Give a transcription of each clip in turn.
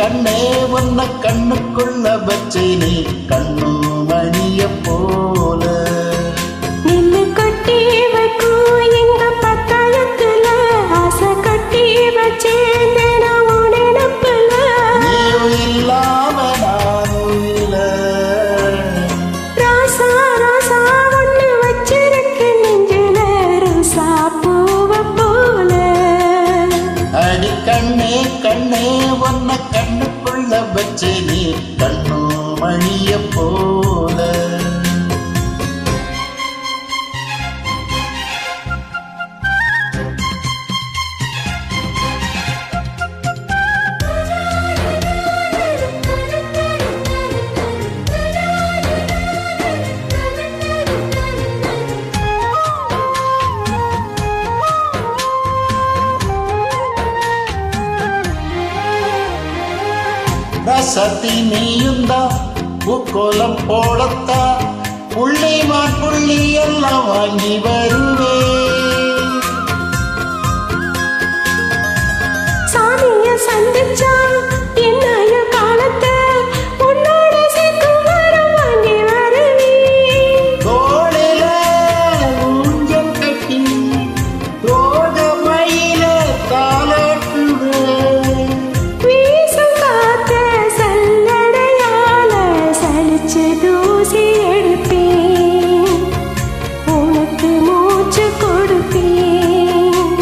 கண்ணே உன்ன கண்ணுக்குள்ள வச்சே நீ கண்ணு மணிய போல நின்னு கட்டி வைக்கும் எங்க பத்தாயத்துல ஆசை கட்டி வச்சேன் நினப்புல நீயும் இல்லாம நானும் இல்ல ராசா ராசா ஒண்ணு வச்சிருக்கு நெஞ்சில ரோசா பூவ போல அடி கண்ணே கண்ணே உன்ன கண்ணுக்குள்ள வச்சே நீ கண்ணு மணிய போல ரசத்தி நீயுந்தா பூக்கோலம் போடத்தா புள்ளி மாட்புள்ளி எல்லாம் வாங்கி வருவே சாமிய சந்திச்சா என்னைய காலத்தை உன்னோட சேர்க்கும் வரம் வாங்கி வருவே தோளில ஊஞ்சல் கட்டி தோட மயில தாளாட்டுவே வீசும் காத்த சல்லடையால சலிச்சு தூசி எடுப்பேன் உனக்கு மூச்சு கொடுப்பேன்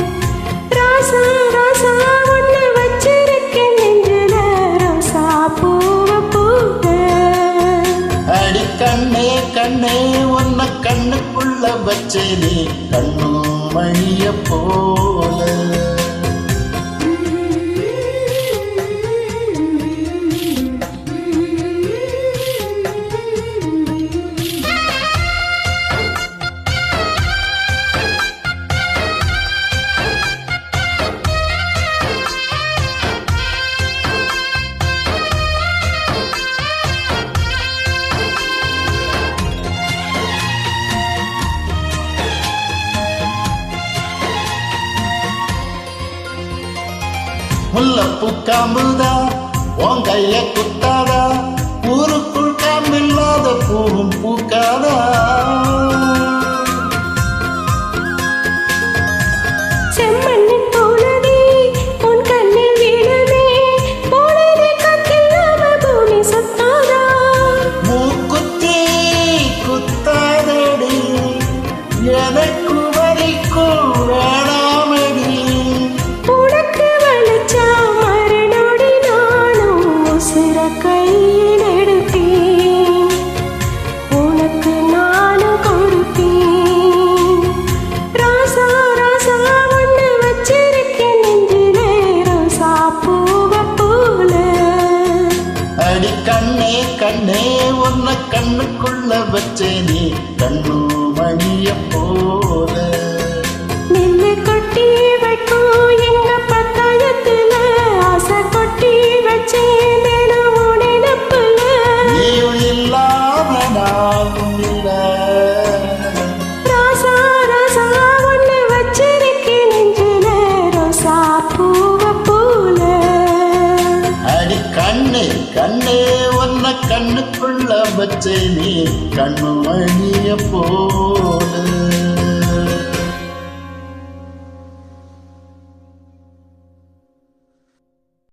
ராசா ராசா ஒண்ணு வச்சிருக்கேன் நெஞ்சில ரோசா பூவ பூவ அடி கண்ணே கண்ணே உன்ன கண்ணுக்குள்ள வச்சே நீ கண்ணு மணிய போல முல்லப்பூ காம்புதா உன் கைய குத்தாதா ஊருக்குள் காம்பில்லாத பூவும் பூக்காதா செம்மண்ணின் போலவே உன் கண்ணில் வீழவே போனதே கத்தில்லாம பூமி சுத்தாதா மூக்குத்தி குத்தாதடி எனக்கு வரைக்கும் வேணாமடி உனக்கு வலிச்சா மறுநொடி நானும் உசுர கையில் எடுப்பேன் உனக்கு நானும் கொடுப்பேன் ராசா ராசா ஒண்ணு வச்சிருக்கேன் நெஞ்சிலே ரோசா பூவ போல அடி கண்ணே கண்ணே உன்ன கண்ணுக்குள்ள வச்சே நீ கண்ணு மணிய போல நின்னு கொட்டி வைக்கும் எங்க பத்தாயத்துல ஆசை கொட்டி வச்சேன் தினமும் நினப்புல நீயும் இல்லாம நானும் இல்ல ராசா ராசா ஒண்ணு வச்சிருக்கேன் நெஞ்சில ரோசா பூவ போல அடி கண்ணே கண்ணே உன்ன கண்ணுக்குள்ள வச்சே நீ கண்ணு மணிய போல